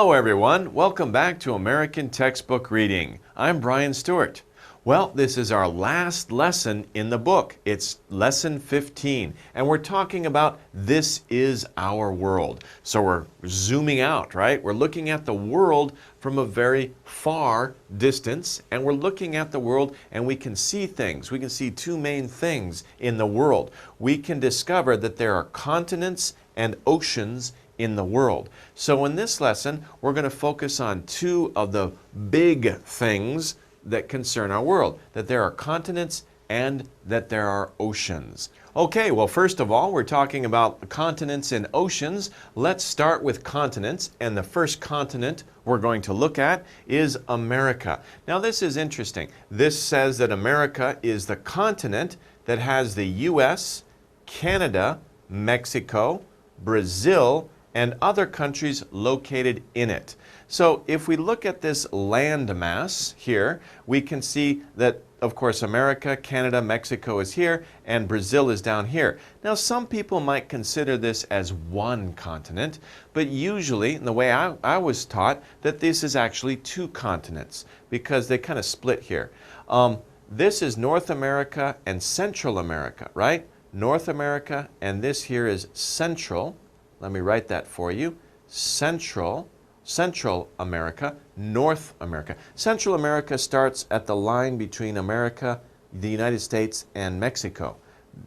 Hello everyone, welcome back to American Textbook Reading. I'm Brian Stuart. Well, this is our last lesson in the book. It's lesson 15, and we're talking about this is our world. So we're zooming out, right? We're looking at the world from a very far distance, and we're looking at the world and we can see things. We can see two main things in the world. We can discover that there are continents and oceans in the world. So in this lesson, we're going to focus on two of the big things that concern our world, that there are continents and that there are oceans. Okay, well, first of all, we're talking about continents and oceans. Let's start with continents, and the first continent we're going to look at is America. Now, this is interesting. This says that America is the continent that has the U.S., Canada, Mexico, Brazil, and other countries located in it. So if we look at this landmass here, we can see that, of course, America, Canada, Mexico is here, and Brazil is down here. Now, some people might consider this as one continent, but usually, in the way I was taught, that this is actually two continents, because they kind of split here. This is North America and Central America, right? North America, and this here is Central. Let me write that for you. Central America, North America. Central America starts at the line between America, the United States, and Mexico.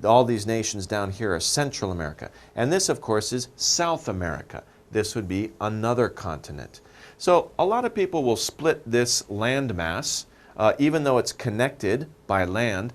All these nations down here are Central America. And this, of course, is South America. This would be another continent. So a lot of people will split this landmass, even though it's connected by land,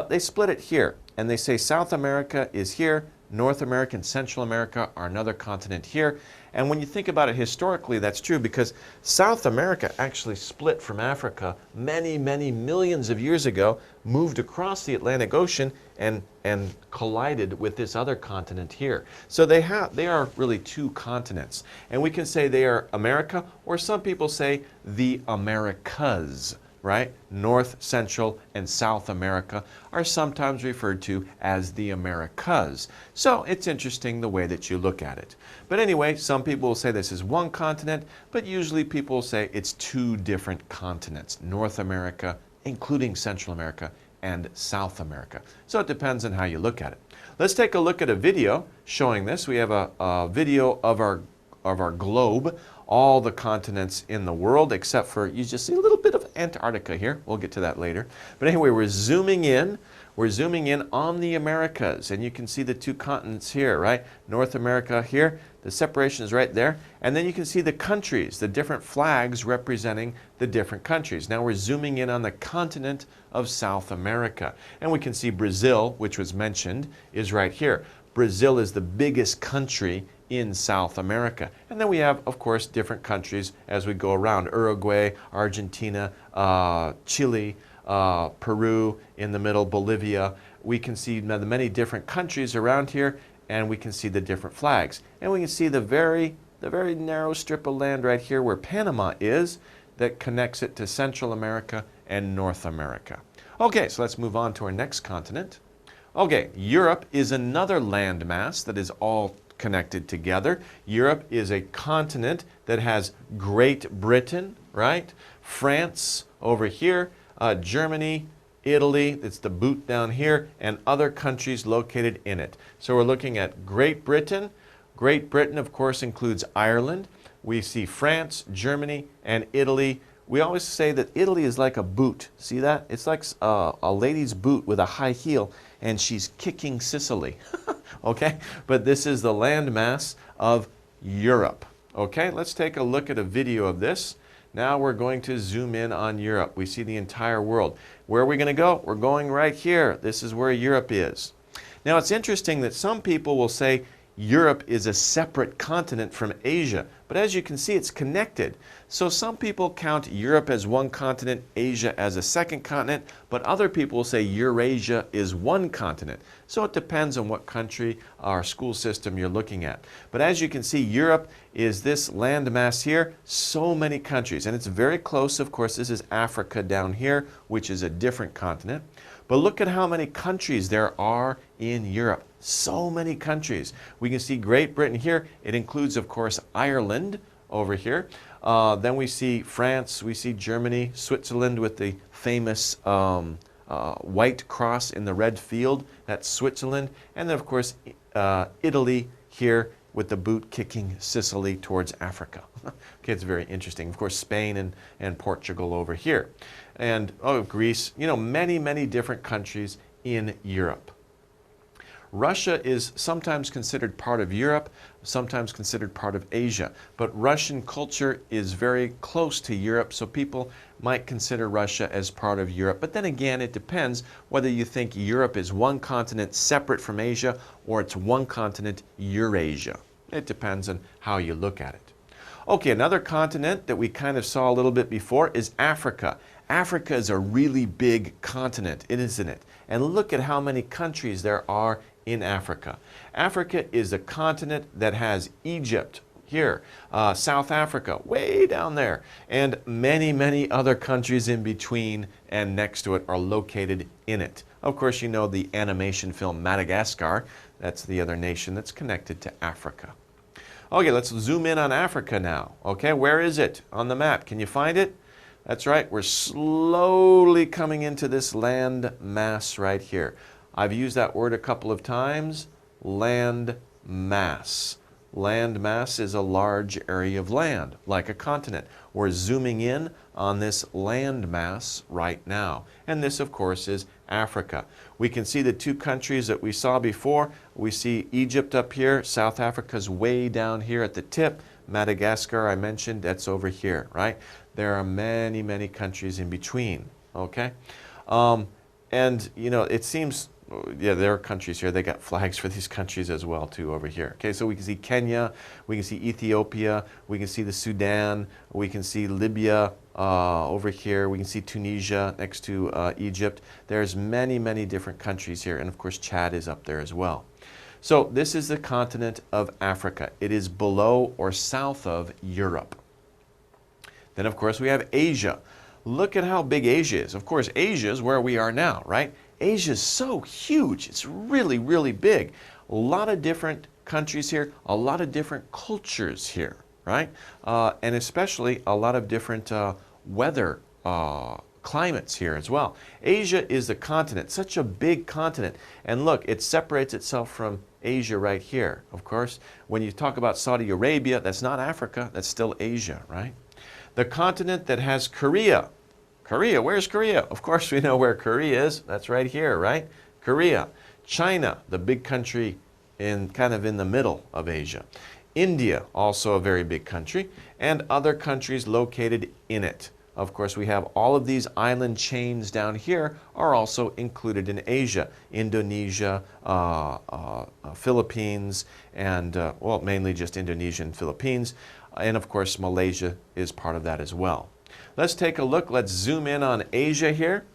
they split it here. And they say South America is here, North America and Central America are another continent here. And when you think about it historically, that's true, because South America actually split from Africa many, many millions of years ago, moved across the Atlantic Ocean and collided with this other continent here. So they are really two continents. And we can say they are America, or some people say the Americas. Right? North, Central, and South America are sometimes referred to as the Americas. So it's interesting the way that you look at it. But anyway, some people will say this is one continent, but usually people will say it's two different continents, North America, including Central America, and South America. So it depends on how you look at it. Let's take a look at a video showing this. We have a video of our globe, all the continents in the world, except for, you just see a little bit of Antarctica here. We'll get to that later. But anyway, we're zooming in on the Americas, and you can see the two continents here, right? North America here, the separation is right there. And then you can see the countries, the different flags representing the different countries. Now we're zooming in on the continent of South America. And we can see Brazil, which was mentioned, is right here. Brazil is the biggest country in South America. And then we have, of course, different countries as we go around. Uruguay, Argentina, Chile, Peru, in the middle, Bolivia. We can see the many different countries around here, and we can see the different flags. And we can see the very narrow strip of land right here where Panama is, that connects it to Central America and North America. Okay, so let's move on to our next continent. Okay, Europe is another landmass that is all connected together. Europe is a continent that has Great Britain, right? France over here, Germany, Italy, it's the boot down here, and other countries located in it. So we're looking at Great Britain. Great Britain, of course, includes Ireland. We see France, Germany, and Italy. We always say that Italy is like a boot. See that? It's like a lady's boot with a high heel, and she's kicking Sicily. Okay? But this is the landmass of Europe. Okay? Let's take a look at a video of this. Now we're going to zoom in on Europe. We see the entire world. Where are we going to go? We're going right here. This is where Europe is. Now it's interesting that some people will say Europe is a separate continent from Asia. But as you can see, it's connected. So some people count Europe as one continent, Asia as a second continent, but other people will say Eurasia is one continent. So it depends on what country or school system you're looking at. But as you can see, Europe is this landmass here, so many countries. And it's very close, of course. This is Africa down here, which is a different continent. But look at how many countries there are in Europe. So many countries. We can see Great Britain here. It includes, of course, Ireland over here. Then we see France, we see Germany, Switzerland with the famous white cross in the red field. That's Switzerland. And then, of course, Italy here with the boot-kicking Sicily towards Africa. Okay, it's very interesting. Of course, Spain and Portugal over here. And, Greece, you know, many, many different countries in Europe. Russia is sometimes considered part of Europe, sometimes considered part of Asia. But Russian culture is very close to Europe, so people might consider Russia as part of Europe. But then again, it depends whether you think Europe is one continent separate from Asia or it's one continent, Eurasia. It depends on how you look at it. Okay, another continent that we kind of saw a little bit before is Africa. Africa is a really big continent, isn't it? And look at how many countries there are in Africa. Africa is a continent that has Egypt here, South Africa way down there, and many, many other countries in between and next to it are located in it. Of course, you know the animation film Madagascar. That's the other nation that's connected to Africa. Okay, let's zoom in on Africa now. Okay, where is it on the map? Can you find it? That's right, we're slowly coming into this land mass right here. I've used that word a couple of times, land mass. Land mass is a large area of land, like a continent. We're zooming in on this land mass right now. And this, of course, is Africa. We can see the two countries that we saw before. We see Egypt up here. South Africa's way down here at the tip. Madagascar, I mentioned, that's over here, right? There are many, many countries in between, okay? And, you know, it seems, yeah, there are countries here. They got flags for these countries as well, too, over here. Okay, so we can see Kenya, we can see Ethiopia, we can see the Sudan, we can see Libya over here, we can see Tunisia next to Egypt. There's many, many different countries here, and of course Chad is up there as well. So this is the continent of Africa. It is below or south of Europe. Then, of course, we have Asia. Look at how big Asia is. Of course, Asia is where we are now, right? Asia is so huge. It's really, really big. A lot of different countries here, a lot of different cultures here, right? And especially a lot of different weather climates here as well. Asia is the continent, such a big continent. And look, it separates itself from Asia right here. Of course, when you talk about Saudi Arabia, that's not Africa, that's still Asia, right? The continent that has Korea. Korea, where's Korea? Of course we know where Korea is. That's right here, right? Korea. China, the big country kind of in the middle of Asia. India, also a very big country, and other countries located in it. Of course, we have all of these island chains down here are also included in Asia. Indonesia, Philippines, and, well, mainly just Indonesia and Philippines. And of course, Malaysia is part of that as well. Let's take a look. Let's zoom in on Asia here.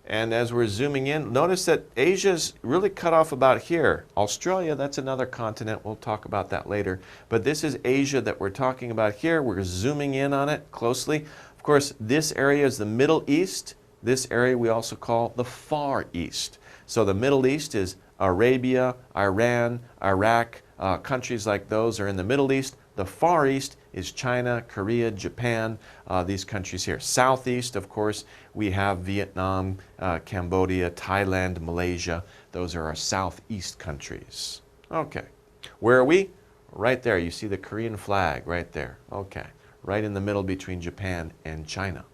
And as we're zooming in, notice that Asia's really cut off about here. Australia, that's another continent. We'll talk about that later. But this is Asia that we're talking about here. We're zooming in on it closely. Of course, this area is the Middle East. This area we also call the Far East. So the Middle East is Arabia, Iran, Iraq. Countries like those are in the Middle East. The Far East is China, Korea, Japan, these countries here. Southeast, of course, we have Vietnam, Cambodia, Thailand, Malaysia. Those are our southeast countries. Okay. Where are we? Right there. You see the Korean flag right there. Okay. Right in the middle between Japan and China.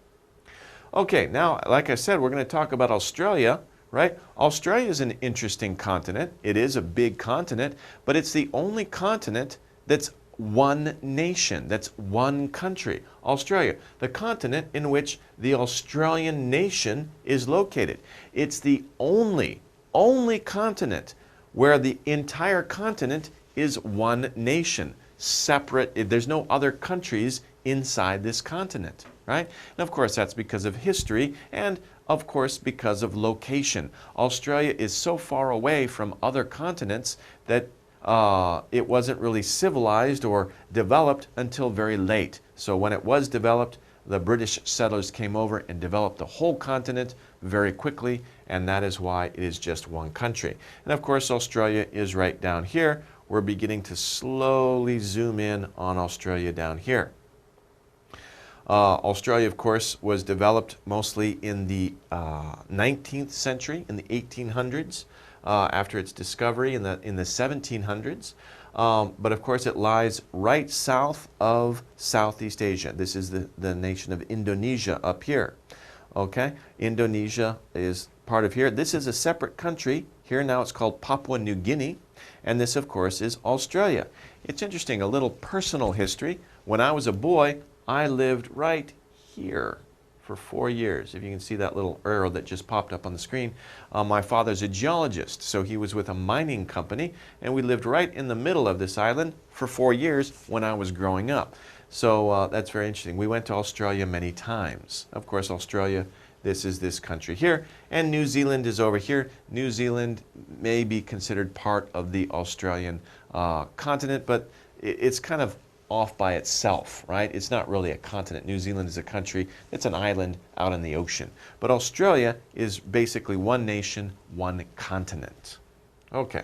Okay, now, like I said, we're going to talk about Australia, right? Australia is an interesting continent. It is a big continent, but it's the only continent that's one nation, that's one country, Australia, the continent in which the Australian nation is located. It's the only continent where the entire continent is one nation, separate. There's no other countries inside this continent, right? And of course, that's because of history and of course because of location. Australia is so far away from other continents that it wasn't really civilized or developed until very late. So when it was developed, the British settlers came over and developed the whole continent very quickly, and that is why it is just one country. And of course, Australia is right down here. We're beginning to slowly zoom in on Australia down here. Australia, of course, was developed mostly in the 19th century, in the 1800s, after its discovery in the 1700s. But of course, it lies right south of Southeast Asia. This is the nation of Indonesia up here. Okay, Indonesia is part of here. This is a separate country. Here now it's called Papua New Guinea. And this, of course, is Australia. It's interesting, a little personal history. When I was a boy, I lived right here for 4 years. If you can see that little arrow that just popped up on the screen. My father's a geologist, so he was with a mining company, and we lived right in the middle of this island for 4 years when I was growing up. So that's very interesting. We went to Australia many times. Of course, Australia, this is this country here, and New Zealand is over here. New Zealand may be considered part of the Australian continent, but it's kind of off by itself, right? It's not really a continent. New Zealand is a country. It's an island out in the ocean. But Australia is basically one nation, one continent. Okay.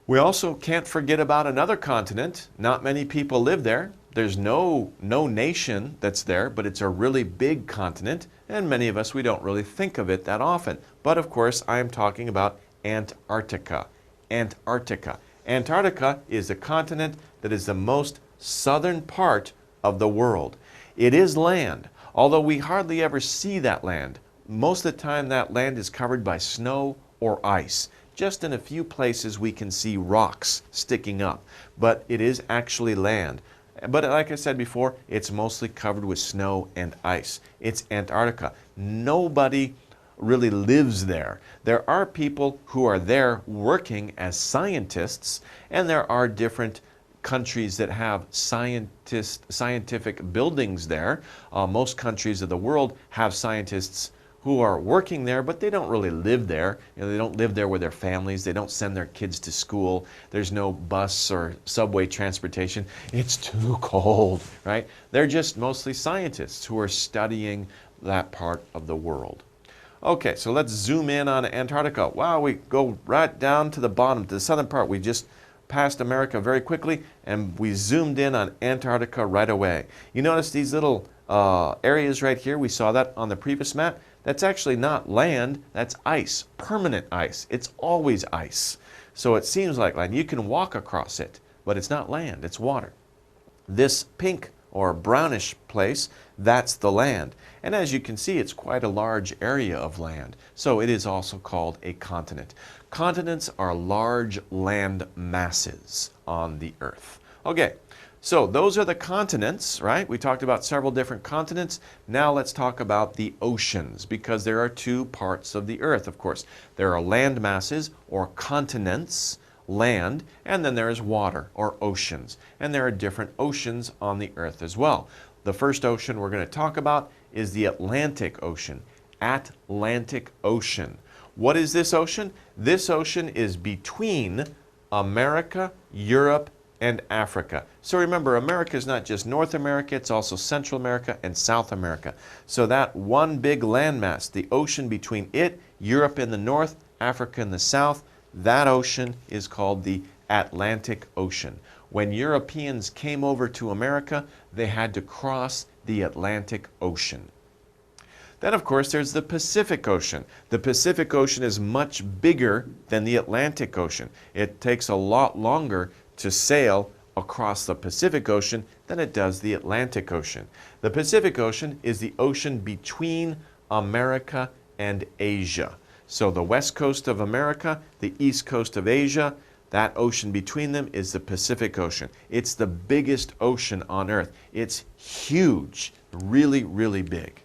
We also can't forget about another continent. Not many people live there. There's no nation that's there, but it's a really big continent, and many of us, we don't really think of it that often. But of course, I am talking about Antarctica. Antarctica. Antarctica is a continent that is the most southern part of the world. It is land, although we hardly ever see that land. Most of the time, that land is covered by snow or ice. Just in a few places we can see rocks sticking up, but it is actually land. But like I said before, it's mostly covered with snow and ice. It's Antarctica. Nobody really lives there. There are people who are there working as scientists, and there are different countries that have scientific buildings there. Most countries of the world have scientists who are working there, but they don't really live there. You know, they don't live there with their families. They don't send their kids to school. There's no bus or subway transportation. It's too cold, right? They're just mostly scientists who are studying that part of the world. Okay, so let's zoom in on Antarctica. Wow, we go right down to the bottom, to the southern part. We just passed America very quickly, and we zoomed in on Antarctica right away. You notice these little areas right here? We saw that on the previous map. That's actually not land, that's ice, permanent ice. It's always ice. So it seems like land. You can walk across it, but it's not land, it's water. This pink or brownish place, that's the land. And as you can see, it's quite a large area of land. So it is also called a continent. Continents are large land masses on the earth. Okay. So those are the continents, right? We talked about several different continents. Now let's talk about the oceans, because there are two parts of the earth, of course. There are land masses, or continents, land, and then there is water, or oceans. And there are different oceans on the earth as well. The first ocean we're going to talk about is the Atlantic Ocean. Atlantic Ocean. What is this ocean? This ocean is between America, Europe, and Africa. So remember, America is not just North America, it's also Central America and South America. So that one big landmass, the ocean between it, Europe in the north, Africa in the south, that ocean is called the Atlantic Ocean. When Europeans came over to America, they had to cross the Atlantic Ocean. Then, of course, there's the Pacific Ocean. The Pacific Ocean is much bigger than the Atlantic Ocean. It takes a lot longer to sail across the Pacific Ocean than it does the Atlantic Ocean. The Pacific Ocean is the ocean between America and Asia. So the west coast of America, the east coast of Asia, that ocean between them is the Pacific Ocean. It's the biggest ocean on Earth. It's huge, really, really big.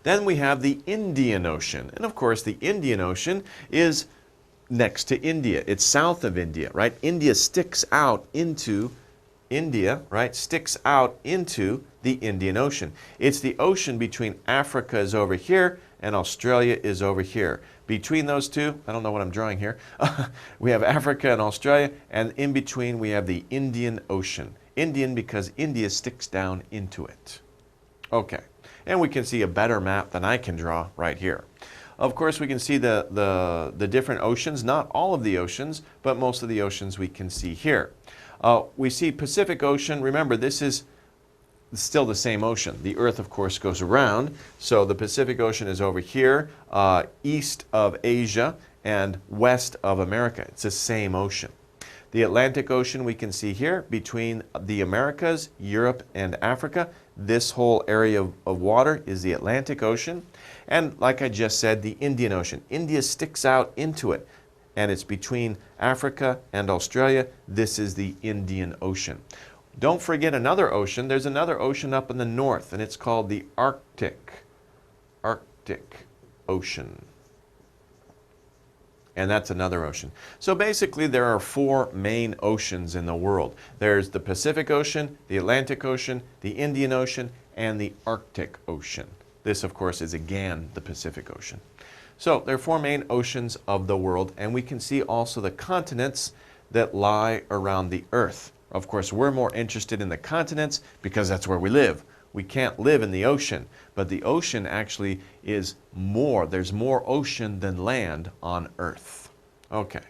Then we have the Indian Ocean. And of course, the Indian Ocean is next to India. It's south of India, right? India sticks out into sticks out into the Indian Ocean. It's the ocean between Africa is over here and Australia is over here. Between those two, I don't know what I'm drawing here, we have Africa and Australia, and in between we have the Indian Ocean. Indian because India sticks down into it. Okay, and we can see a better map than I can draw right here. Of course, we can see the different oceans, not all of the oceans, but most of the oceans we can see here. We see Pacific Ocean. Remember, this is it's still the same ocean. The Earth, of course, goes around. So the Pacific Ocean is over here, east of Asia and west of America. It's the same ocean. The Atlantic Ocean we can see here between the Americas, Europe, and Africa. This whole area of water is the Atlantic Ocean. And like I just said, the Indian Ocean. India sticks out into it, and it's between Africa and Australia. This is the Indian Ocean. Don't forget another ocean. There's another ocean up in the north, and it's called the Arctic Ocean. And that's another ocean. So basically there are 4 main oceans in the world. There's the Pacific Ocean, the Atlantic Ocean, the Indian Ocean, and the Arctic Ocean. This, of course, is again the Pacific Ocean. So there are 4 main oceans of the world, and we can see also the continents that lie around the Earth. Of course, we're more interested in the continents because that's where we live. We can't live in the ocean, but the ocean actually is more. There's more ocean than land on Earth. Okay.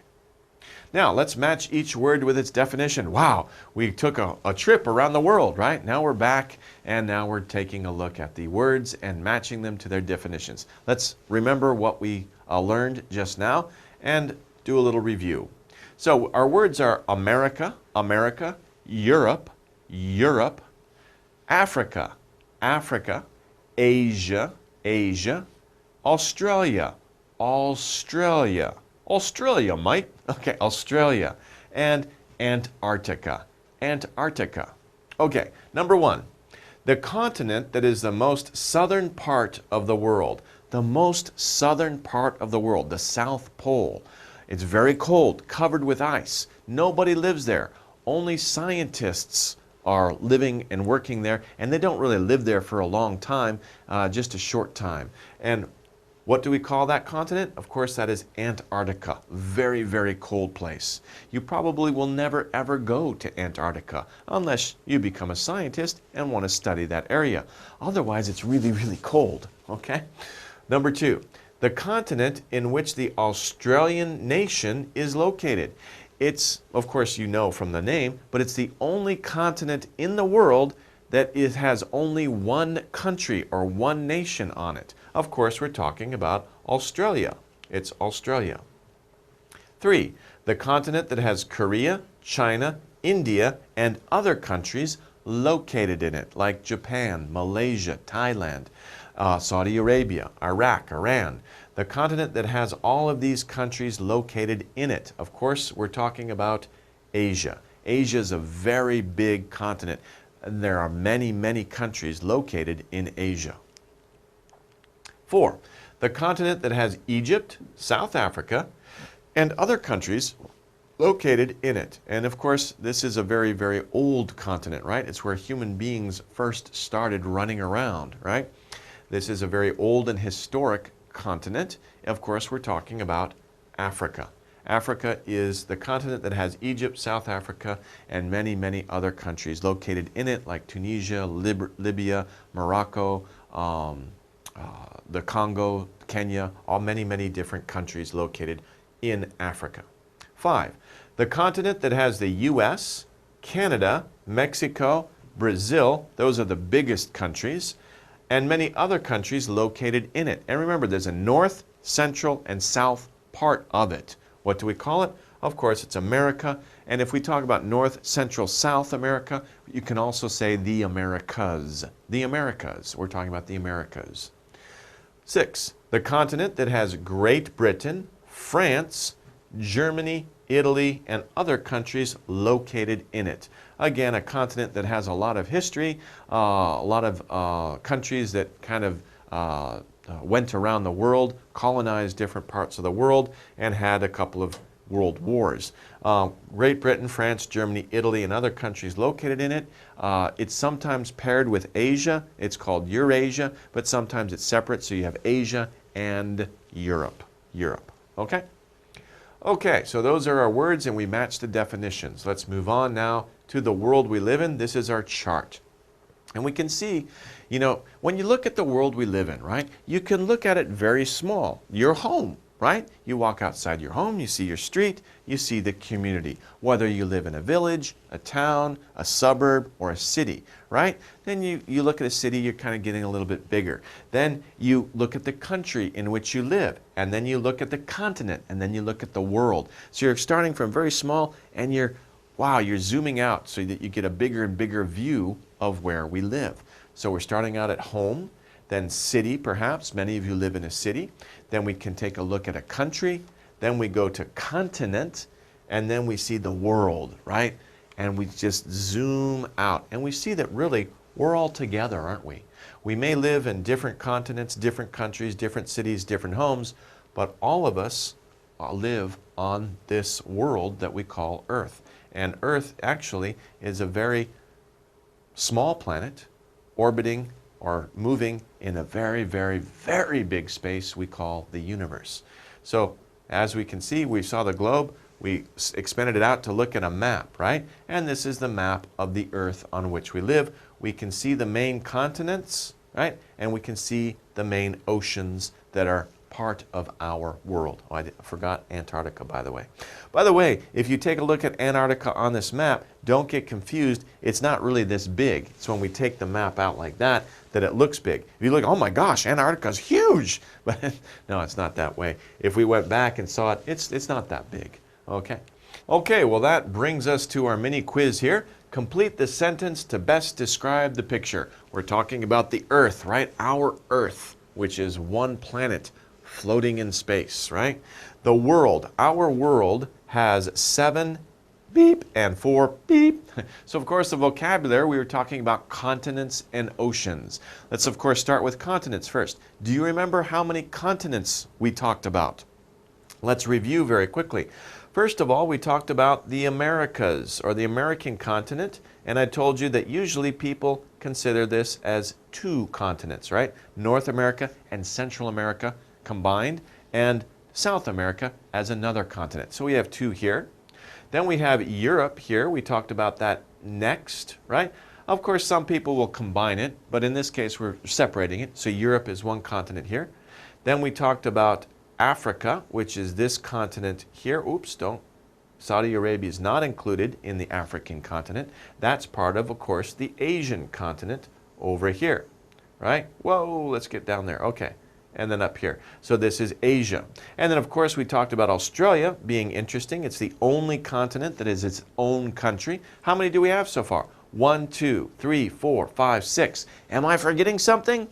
Now, let's match each word with its definition. Wow, we took a trip around the world, right? Now we're back, and now we're taking a look at the words and matching them to their definitions. Let's remember what we learned just now and do a little review. So our words are America, America, Europe, Europe, Africa, Africa, Asia, Asia, Australia, Australia, Australia, Mike. Okay, Australia, and Antarctica, Antarctica. Okay, number 1, the continent that is the most southern part of the world, the most southern part of the world, the South Pole. It's very cold, covered with ice. Nobody lives there. Only scientists are living and working there, and they don't really live there for a long time, just a short time. And what do we call that continent? Of course, that is Antarctica. Very, very cold place. You probably will never ever go to Antarctica unless you become a scientist and want to study that area. Otherwise, it's really, really cold, okay? Number 2, the continent in which the Australian nation is located. It's, of course, you know from the name, but it's the only continent in the world that it has only one country or one nation on it. Of course, we're talking about Australia. It's Australia. 3, the continent that has Korea, China, India, and other countries located in it, like Japan, Malaysia, Thailand, Saudi Arabia, Iraq, Iran. The continent that has all of these countries located in it. Of course, we're talking about Asia. Asia is a very big continent, and there are many, many countries located in Asia. 4, the continent that has Egypt, South Africa, and other countries located in it. And of course, this is a very, very old continent, right? It's where human beings first started running around, right? This is a very old and historic continent. Of course, we're talking about Africa. Africa is the continent that has Egypt, South Africa, and many, many other countries located in it, like Tunisia, Libya, Morocco, the Congo, Kenya, all many, many different countries located in Africa. 5, the continent that has the US, Canada, Mexico, Brazil, those are the biggest countries, and many other countries located in it. And remember, there's a north, central, and south part of it. What do we call it? Of course, it's America. And if we talk about North, Central, South America, you can also say the Americas. The Americas. We're talking about the Americas. 6, the continent that has Great Britain, France, Germany, Italy, and other countries located in it. Again, a continent that has a lot of history, a lot of countries that kind of went around the world, colonized different parts of the world, and had a couple of world wars. Great Britain, France, Germany, Italy, and other countries located in it. It's sometimes paired with Asia. It's called Eurasia, but sometimes it's separate, so you have Asia and Europe. Okay? Okay, so those are our words, and we match the definitions. Let's move on now to the world we live in. This is our chart. And we can see, you know, when you look at the world we live in, right, you can look at it very small. Your home, right? You walk outside your home, you see your street, you see the community. Whether you live in a village, a town, a suburb, or a city, right? Then you look at a city, you're kind of getting a little bit bigger. Then you look at the country in which you live, and then you look at the continent, and then you look at the world. So you're starting from very small, and you're zooming out so that you get a bigger and bigger view of where we live. So we're starting out at home, then city perhaps, many of you live in a city. Then we can take a look at a country, then we go to continent, and then we see the world, right? And we just zoom out, and we see that really we're all together, aren't we? We may live in different continents, different countries, different cities, different homes, but all of us live on this world that we call Earth. And Earth actually is a very small planet orbiting or moving in a very, very, very big space we call the universe. So as we can see, we saw the globe, we expanded it out to look at a map, right? And this is the map of the Earth on which we live. We can see the main continents, right? And we can see the main oceans that are part of our world. Oh, I forgot Antarctica, by the way. By the way, if you take a look at Antarctica on this map, don't get confused. It's not really this big. It's when we take the map out like that it looks big. If you look, oh my gosh, Antarctica's huge. But no, it's not that way. If we went back and saw it, it's not that big. Okay. Okay, well that brings us to our mini quiz here. Complete the sentence to best describe the picture. We're talking about the Earth, right? Our Earth, which is one planet floating in space, right? The world, our world has 7 beep and 4 beep. So of course the vocabulary, we were talking about continents and oceans. Let's of course start with continents first. Do you remember how many continents we talked about? Let's review very quickly. First of all, we talked about the Americas, or the American continent, and I told you that usually people consider this as 2 continents, right? North America and Central America combined, and South America as another continent. So we have 2 here. Then we have Europe here. We talked about that next, right? Of course, some people will combine it, but in this case, we're separating it. So Europe is one continent here. Then we talked about Africa, which is this continent here. Oops, Saudi Arabia is not included in the African continent. That's part of course, the Asian continent over here, right? Whoa, let's get down there. Okay. And then up here. So this is Asia. And then of course we talked about Australia being interesting. It's the only continent that is its own country. How many do we have so far? 1, 2, 3, 4, 5, 6. Am I forgetting something?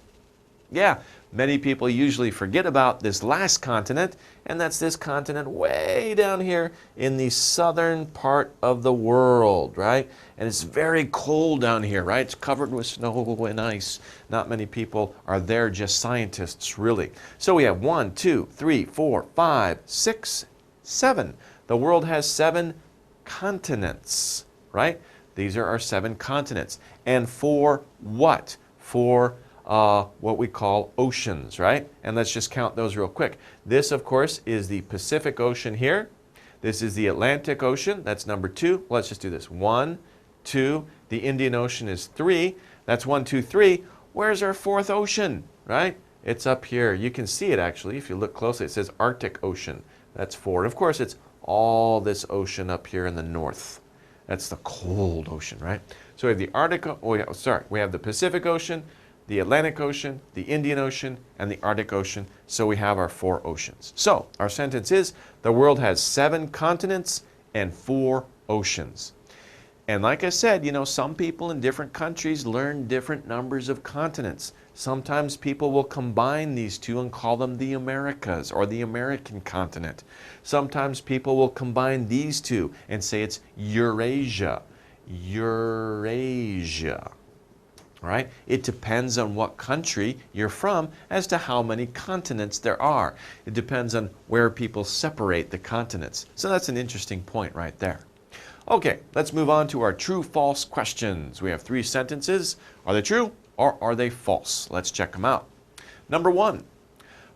Yeah, many people usually forget about this last continent, and that's this continent way down here in the southern part of the world, right? And it's very cold down here, right? It's covered with snow and ice. Not many people are there, just scientists, really. So we have 1, 2, 3, 4, 5, 6, 7. The world has 7 continents, right? These are our 7 continents. And for what? For what we call oceans, right? And let's just count those real quick. This, of course, is the Pacific Ocean here. This is the Atlantic Ocean. That's number 2. Let's just do this. 1, 2. The Indian Ocean is 3. That's 1, 2, 3. Where's our 4th ocean, right? It's up here. You can see it, actually. If you look closely, it says Arctic Ocean. That's 4. And of course, it's all this ocean up here in the north. That's the cold ocean, right? So we have the Arctic, we have the Pacific Ocean, the Atlantic Ocean, the Indian Ocean, and the Arctic Ocean. So we have our 4 oceans. So our sentence is, the world has 7 continents and 4 oceans. And like I said, you know, some people in different countries learn different numbers of continents. Sometimes people will combine these 2 and call them the Americas or the American continent. Sometimes people will combine these 2 and say it's Eurasia. Eurasia. Right? It depends on what country you're from as to how many continents there are. It depends on where people separate the continents. So that's an interesting point right there. Okay, let's move on to our true-false questions. We have 3 sentences. Are they true or are they false? Let's check them out. Number 1,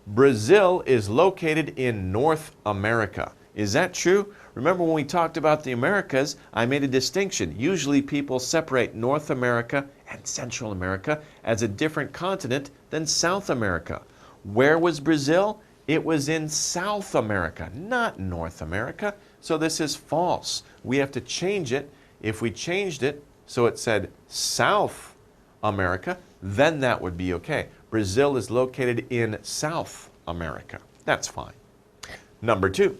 Brazil is located in North America. Is that true? Remember when we talked about the Americas, I made a distinction. Usually people separate North America and Central America as a different continent than South America. Where was Brazil? It was in South America, not North America. So this is false. We have to change it. If we changed it so it said South America, then that would be okay. Brazil is located in South America. That's fine. Number 2.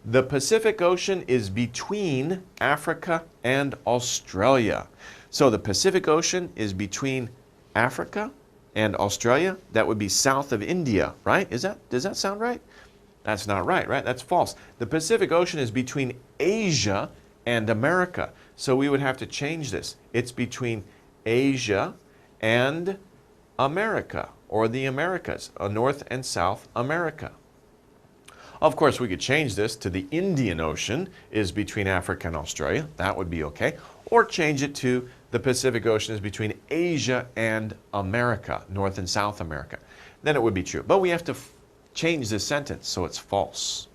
The Pacific Ocean is between Africa and Australia. So the Pacific Ocean is between Africa and Australia. That would be south of India, right? Does that sound right? That's not right, right? That's false. The Pacific Ocean is between Asia and America. So we would have to change this. It's between Asia and America, or the Americas, North and South America. Of course, we could change this to the Indian Ocean is between Africa and Australia. That would be okay. Or change it to the Pacific Ocean is between Asia and America, North and South America. Then it would be true. But we have to change this sentence, so it's false.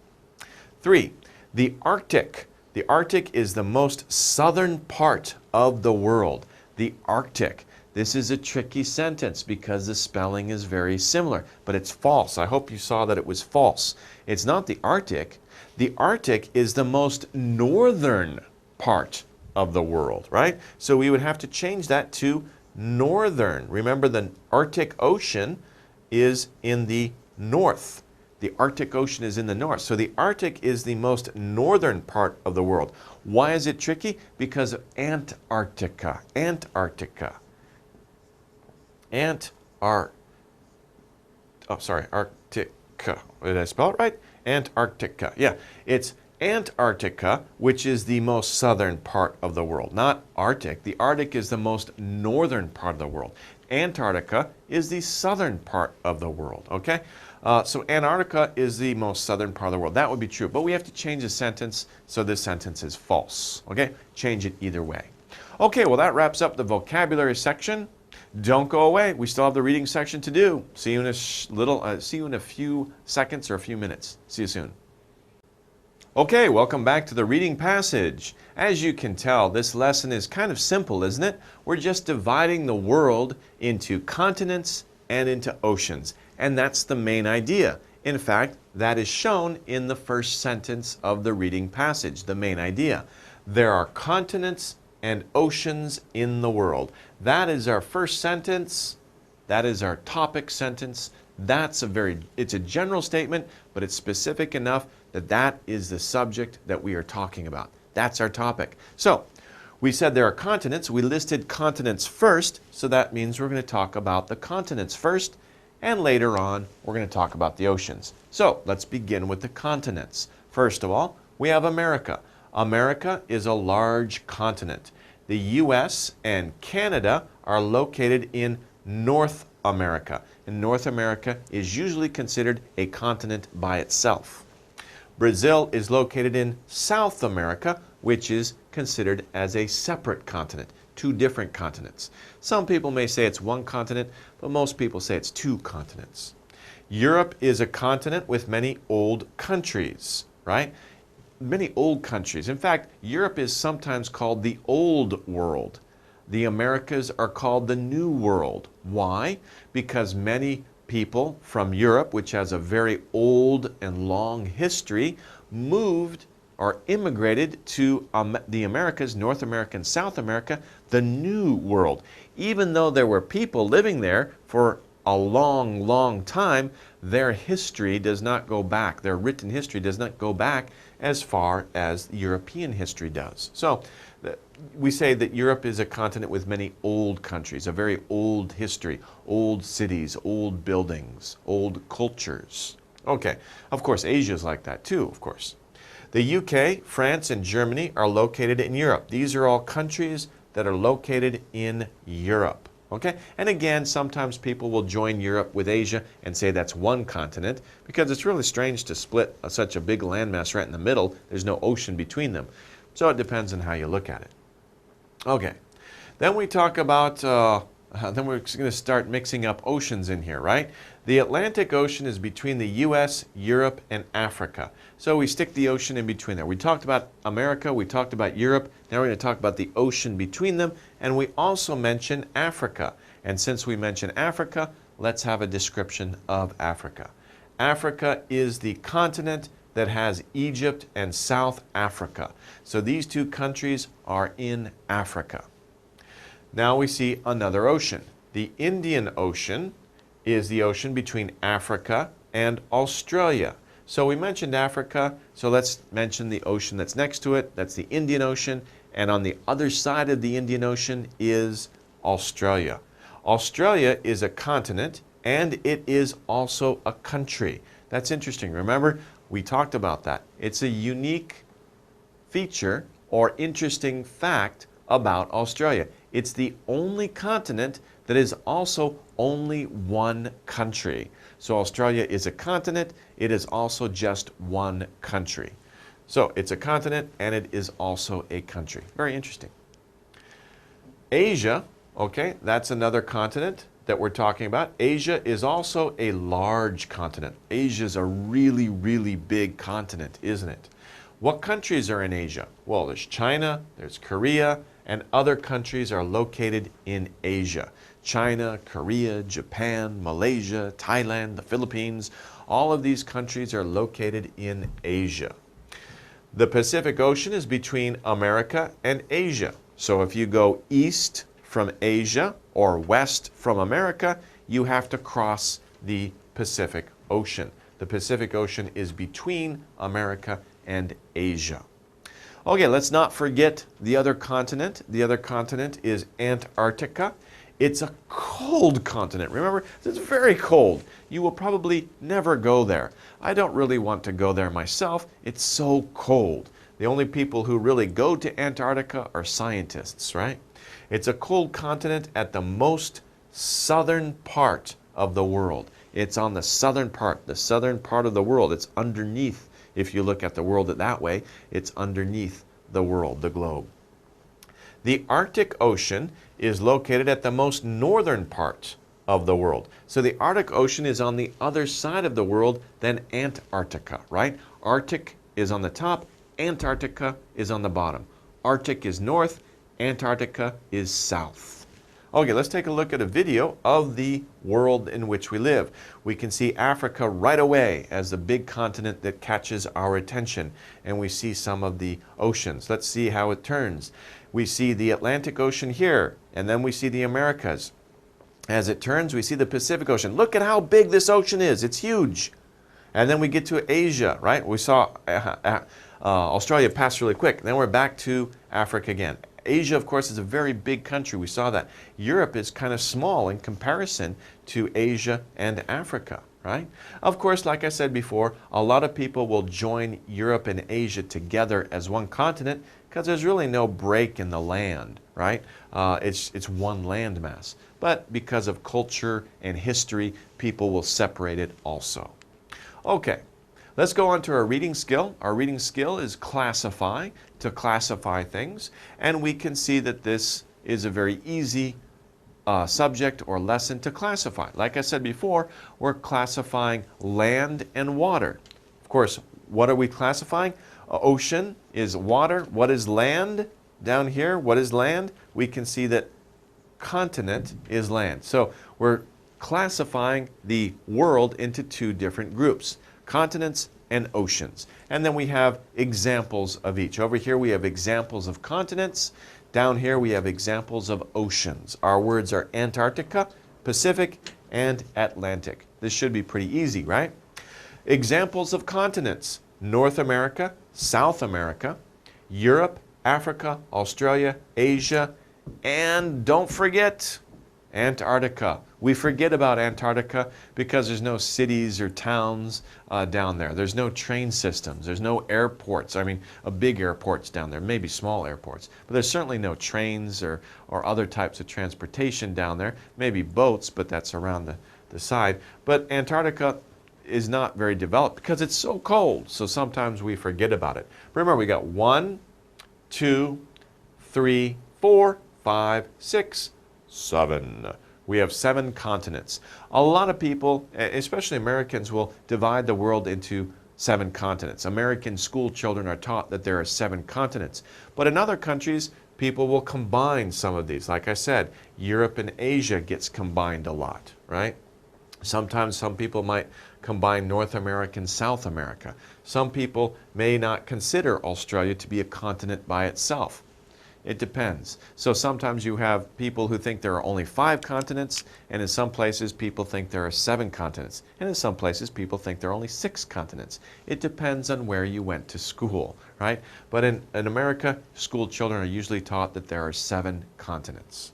3, the Arctic. The Arctic is the most southern part of the world. The Arctic. This is a tricky sentence because the spelling is very similar, but it's false. I hope you saw that it was false. It's not the Arctic. The Arctic is the most northern part of the world, right? So we would have to change that to northern. Remember, the Arctic Ocean is in the north. The Arctic Ocean is in the north. So the Arctic is the most northern part of the world. Why is it tricky? Because of Antarctica. Antarctica. Arctica. Did I spell it right? Antarctica. Yeah, it's Antarctica, which is the most southern part of the world, not Arctic. The Arctic is the most northern part of the world. Antarctica is the southern part of the world, okay? So Antarctica is the most southern part of the world. That would be true, but we have to change the sentence, so this sentence is false, okay? Change it either way. Okay, well, that wraps up the vocabulary section. Don't go away. We still have the reading section to do. See you in a few seconds or a few minutes. See you soon. Okay, welcome back to the reading passage. As you can tell, this lesson is kind of simple, isn't it? We're just dividing the world into continents and into oceans, and that's the main idea. In fact, that is shown in the first sentence of the reading passage, the main idea. There are continents and oceans in the world. That is our first sentence. That is our topic sentence. It's a general statement, but it's specific enough that that is the subject that we are talking about. That's our topic. So, we said there are continents. We listed continents first, so that means we're going to talk about the continents first, and later on, we're going to talk about the oceans. So, let's begin with the continents. First of all, we have America. America is a large continent. The U.S. and Canada are located in North America. And North America is usually considered a continent by itself. Brazil is located in South America, which is considered as a separate continent, two different continents. Some people may say it's one continent, but most people say it's two continents. Europe is a continent with many old countries, right? Many old countries. In fact, Europe is sometimes called the Old World. The Americas are called the New World. Why? Because many people from Europe, which has a very old and long history, moved or immigrated to the Americas, North America and South America, the New World. Even though there were people living there for a long, long time, their history does not go back. Their written history does not go back as far as European history does. So we say that Europe is a continent with many old countries, a very old history, old cities, old buildings, old cultures. Okay, of course, Asia is like that too, of course. The UK, France, and Germany are located in Europe. These are all countries that are located in Europe. Okay? And again, sometimes people will join Europe with Asia and say that's one continent because it's really strange to split such a big landmass right in the middle. There's no ocean between them. So it depends on how you look at it. Okay. Then we talk about, then we're going to start mixing up oceans in here, right? The Atlantic Ocean is between the U.S., Europe, and Africa. So we stick the ocean in between there. We talked about America, we talked about Europe, now we're going to talk about the ocean between them, and we also mention Africa. And since we mention Africa, let's have a description of Africa. Africa is the continent that has Egypt and South Africa. So these two countries are in Africa. Now we see another ocean. The Indian Ocean is the ocean between Africa and Australia. So we mentioned Africa, so let's mention the ocean that's next to it. That's the Indian Ocean, and on the other side of the Indian Ocean is Australia. Australia is a continent, and it is also a country. That's interesting. Remember, we talked about that. It's a unique feature or interesting fact about Australia. It's the only continent that is also only one country. So Australia is a continent, it is also just one country. So it's a continent and it is also a country. Very interesting. Asia, okay, that's another continent that we're talking about. Asia is also a large continent. Asia is a really, really big continent, isn't it? What countries are in Asia? Well, there's China, there's Korea, and other countries are located in Asia. China, Korea, Japan, Malaysia, Thailand, the Philippines, all of these countries are located in Asia. The Pacific Ocean is between America and Asia. So if you go east from Asia or west from America, you have to cross the Pacific Ocean. The Pacific Ocean is between America and Asia. Okay, let's not forget the other continent. The other continent is Antarctica. It's a cold continent. Remember, it's very cold. You will probably never go there. I don't really want to go there myself. It's so cold. The only people who really go to Antarctica are scientists, right? It's a cold continent at the most southern part of the world. It's on the southern part of the world. It's underneath. If you look at the world that way, it's underneath the world, the globe. The Arctic Ocean is located at the most northern part of the world. So the Arctic Ocean is on the other side of the world than Antarctica, right? Arctic is on the top, Antarctica is on the bottom. Arctic is north, Antarctica is south. Okay, let's take a look at a video of the world in which we live. We can see Africa right away as the big continent that catches our attention, and we see some of the oceans. Let's see how it turns. We see the Atlantic Ocean here, and then we see the Americas. As it turns, we see the Pacific Ocean. Look at how big this ocean is. It's huge. And then we get to Asia, right? We saw Australia pass really quick. Then we're back to Africa again. Asia, of course, is a very big country. We saw that. Europe is kind of small in comparison to Asia and Africa, right? Of course, like I said before, a lot of people will join Europe and Asia together as one continent because there's really no break in the land, right? It's one landmass. But because of culture and history, people will separate it also. Okay. Let's go on to our reading skill. Our reading skill is classify, to classify things. And we can see that this is a very easy subject or lesson to classify. Like I said before, we're classifying land and water. Of course, what are we classifying? Ocean is water. What is land? Down here, what is land? We can see that continent is land. So we're classifying the world into two different groups. Continents and oceans. And then we have examples of each. Over here we have examples of continents. Down here we have examples of oceans. Our words are Antarctica, Pacific, and Atlantic. This should be pretty easy, right? Examples of continents: North America, South America, Europe, Africa, Australia, Asia, and don't forget Antarctica. We forget about Antarctica because there's no cities or towns down there. There's no train systems. There's no airports. I mean, big airports down there, maybe small airports. But there's certainly no trains or other types of transportation down there. Maybe boats, but that's around the side. But Antarctica is not very developed because it's so cold. So sometimes we forget about it. Remember, we got 1, 2, 3, 4, 5, 6, 7. We have 7 continents. A lot of people, especially Americans, will divide the world into 7 continents. American school children are taught that there are 7 continents. But in other countries, people will combine some of these. Like I said, Europe and Asia gets combined a lot, right? Sometimes some people might combine North America and South America. Some people may not consider Australia to be a continent by itself. It depends. So sometimes you have people who think there are only 5 continents, and in some places people think there are 7 continents. And in some places people think there are only 6 continents. It depends on where you went to school, right? But in America, school children are usually taught that there are 7 continents.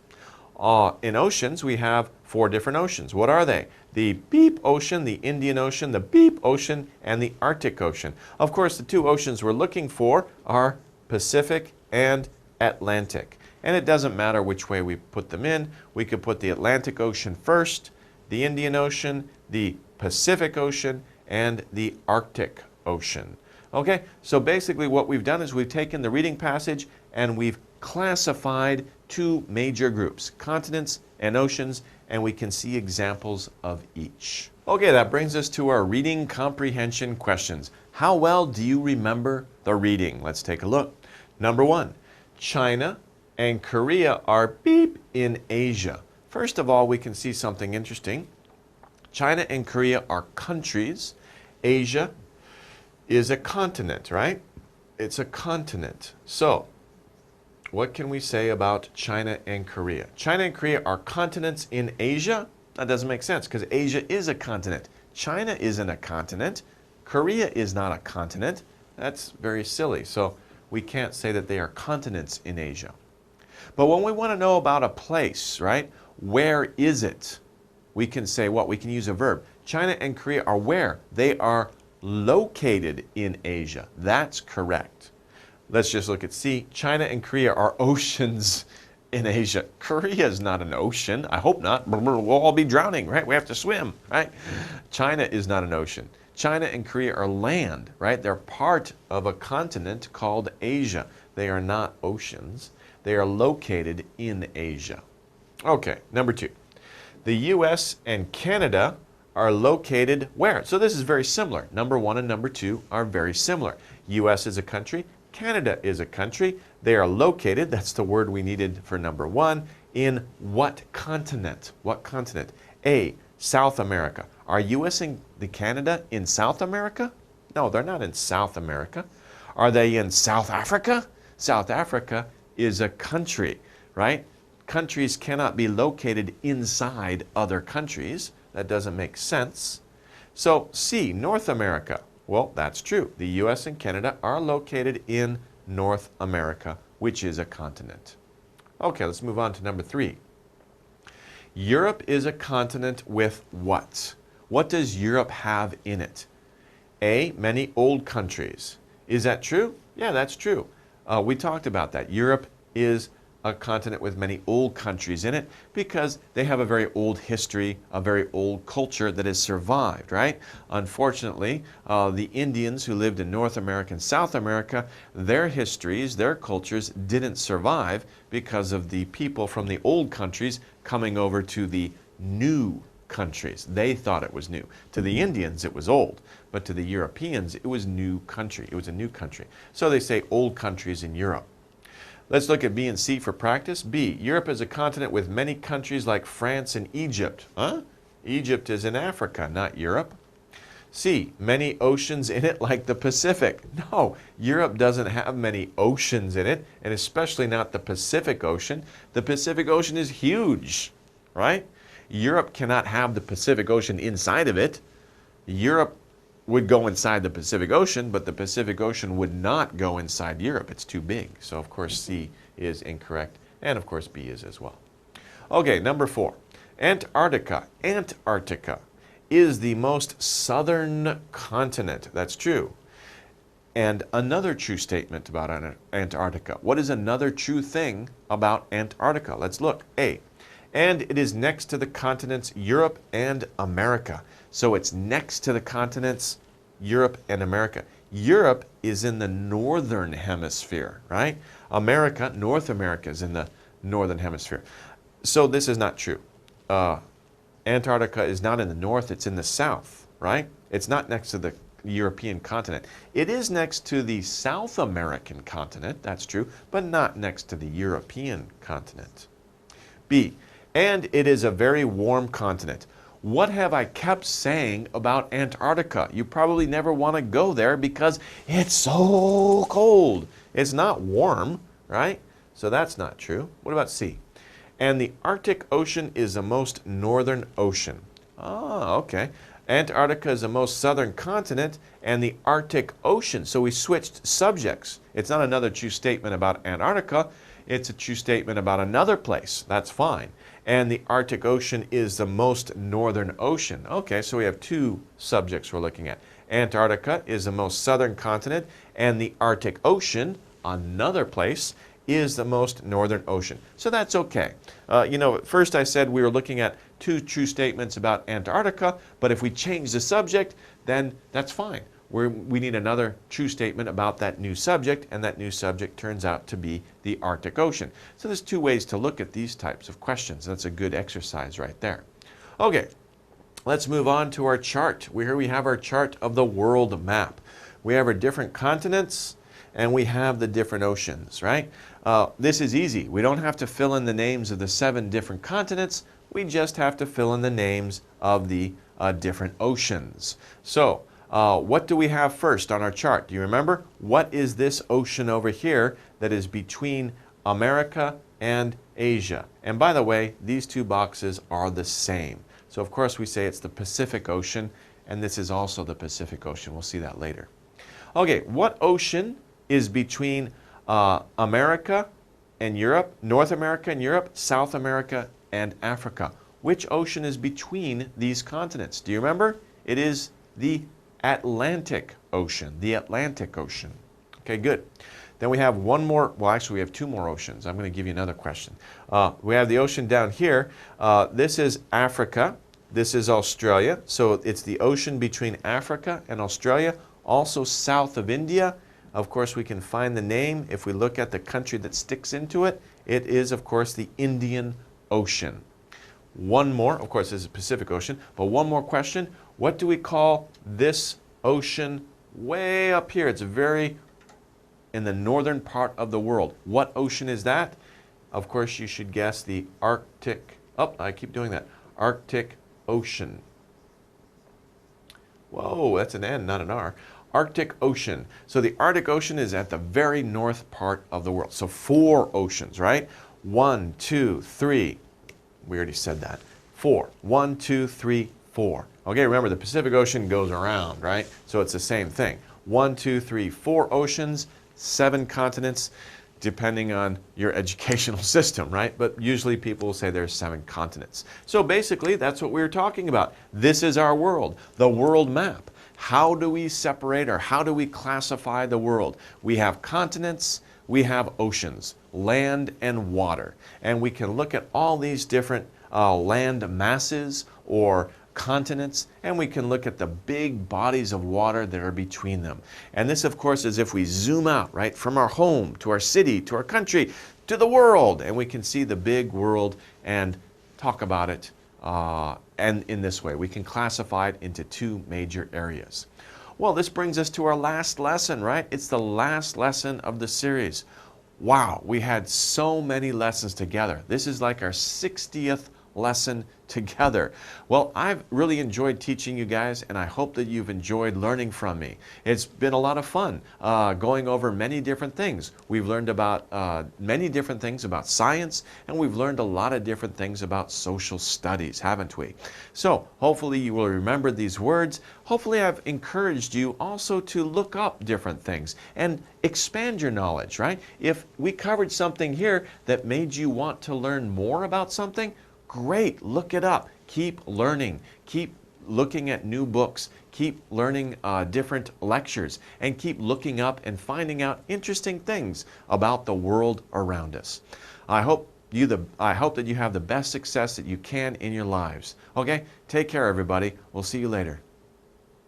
In oceans, we have 4 different oceans. What are they? The Beep Ocean, the Indian Ocean, the Beep Ocean, and the Arctic Ocean. Of course, the 2 oceans we're looking for are Pacific and Atlantic. And it doesn't matter which way we put them in. We could put the Atlantic Ocean first, the Indian Ocean, the Pacific Ocean, and the Arctic Ocean. Okay, so basically what we've done is we've taken the reading passage and we've classified 2 major groups, continents and oceans, and we can see examples of each. Okay, that brings us to our reading comprehension questions. How well do you remember the reading? Let's take a look. Number 1, China and Korea are beep in Asia. First of all, we can see something interesting. China and Korea are countries. Asia is a continent, right? It's a continent. So, what can we say about China and Korea? China and Korea are continents in Asia? That doesn't make sense because Asia is a continent. China isn't a continent. Korea is not a continent. That's very silly. So we can't say that they are continents in Asia. But when we want to know about a place, right? Where is it? We can say what? We can use a verb. China and Korea are where? They are located in Asia. That's correct. Let's just look at C. China and Korea are oceans in Asia. Korea is not an ocean. I hope not. We'll all be drowning, right? We have to swim, right? China is not an ocean. China and Korea are land, right? They're part of a continent called Asia. They are not oceans. They are located in Asia. Okay, number 2. The U.S. and Canada are located where? So this is very similar. Number 1 and number 2 are very similar. U.S. is a country. Canada is a country. They are located, that's the word we needed for number 1, in what continent? What continent? A, South America. Are U.S. and Canada in South America? No, they're not in South America. Are they in South Africa? South Africa is a country, right? Countries cannot be located inside other countries. That doesn't make sense. So C, North America. Well, that's true. The U.S. and Canada are located in North America, which is a continent. Okay, let's move on to number 3. Europe is a continent with what? What does Europe have in it? A, many old countries. Is that true? Yeah, that's true. We talked about that. Europe is a continent with many old countries in it because they have a very old history, a very old culture that has survived, right? Unfortunately, the Indians who lived in North America and South America, their histories, their cultures didn't survive because of the people from the old countries coming over to the new countries. They thought it was new. To the Indians, it was old, but to the Europeans, it was new country. It was a new country. So they say old countries in Europe. Let's look at B and C for practice. B, Europe is a continent with many countries like France and Egypt. Huh? Egypt is in Africa, not Europe. C, many oceans in it like the Pacific. No, Europe doesn't have many oceans in it, and especially not the Pacific Ocean. The Pacific Ocean is huge, right? Europe cannot have the Pacific Ocean inside of it. Europe would go inside the Pacific Ocean, but the Pacific Ocean would not go inside Europe. It's too big. So, of course, C is incorrect, and of course, B is as well. Okay, number 4. Antarctica. Antarctica is the most southern continent. That's true. And another true statement about Antarctica. What is another true thing about Antarctica? Let's look. A, and it is next to the continents Europe and America. So it's next to the continents Europe and America. Europe is in the northern hemisphere, right? America, North America is in the northern hemisphere. So this is not true. Antarctica is not in the north, it's in the south, right? It's not next to the European continent. It is next to the South American continent, that's true, but not next to the European continent. B, and it is a very warm continent. What have I kept saying about Antarctica? You probably never want to go there because it's so cold. It's not warm, right? So that's not true. What about C? And the Arctic Ocean is the most northern ocean. Oh, okay. Antarctica is the most southern continent and the Arctic Ocean. So we switched subjects. It's not another true statement about Antarctica. It's a true statement about another place. That's fine. And the Arctic Ocean is the most northern ocean. Okay, so we have two subjects we're looking at. Antarctica is the most southern continent, and the Arctic Ocean, another place, is the most northern ocean. So that's okay. You know, at first I said we were looking at two true statements about Antarctica, but if we change the subject, then that's fine. We need another true statement about that new subject, and that new subject turns out to be the Arctic Ocean. So there's two ways to look at these types of questions. That's a good exercise right there. Okay, let's move on to our chart. Here we have our chart of the world map. We have our different continents, and we have the different oceans, right? This is easy. We don't have to fill in the names of the 7 different continents. We just have to fill in the names of the different oceans. So, what do we have first on our chart? Do you remember? What is this ocean over here that is between America and Asia? And by the way, these two boxes are the same. So of course we say it's the Pacific Ocean, and this is also the Pacific Ocean. We'll see that later. Okay, what ocean is between America and Europe, North America and Europe, South America and Africa? Which ocean is between these continents? Do you remember? It is the Atlantic Ocean, the Atlantic Ocean. Okay, good. Then we have one more, well actually we have 2 more oceans. I'm going to give you another question. We have the ocean down here. This is Africa. This is Australia. So it's the ocean between Africa and Australia, also south of India. Of course, we can find the name if we look at the country that sticks into it. It is, of course, the Indian Ocean. One more, of course, this is the Pacific Ocean, but one more question. What do we call this ocean way up here? It's very in the northern part of the world. What ocean is that? Of course, you should guess the Arctic, oh, I keep doing that, Arctic Ocean. Whoa, that's an N, not an R. Arctic Ocean. So the Arctic Ocean is at the very north part of the world. So 4 oceans, right? 1, 2, 3. We already said that. 4. 1, 2, 3, 4. Okay, remember the Pacific Ocean goes around, right? So it's the same thing. 1, 2, 3, 4 oceans, 7 continents, depending on your educational system, right? But usually people will say there's 7 continents. So basically, that's what we were talking about. This is our world, the world map. How do we separate or how do we classify the world? We have continents, we have oceans, land and water. And we can look at all these different land masses or continents, and we can look at the big bodies of water that are between them. And this, of course, is if we zoom out, right, from our home to our city, to our country, to the world, and we can see the big world and talk about it. And in this way, we can classify it into 2 major areas. Well, this brings us to our last lesson, right? It's the last lesson of the series. Wow, we had so many lessons together. This is like our 60th lesson together. Well, I've really enjoyed teaching you guys, and I hope that you've enjoyed learning from me. It's been a lot of fun going over many different things. We've learned about many different things about science, and we've learned a lot of different things about social studies, haven't we? So hopefully you will remember these words. Hopefully I've encouraged you also to look up different things and expand your knowledge, right? If we covered something here that made you want to learn more about something, great, look it up. Keep learning. Keep looking at new books. Keep learning different lectures, and keep looking up and finding out interesting things about the world around us. I hope that you have the best success that you can in your lives. Okay, take care, everybody. We'll see you later.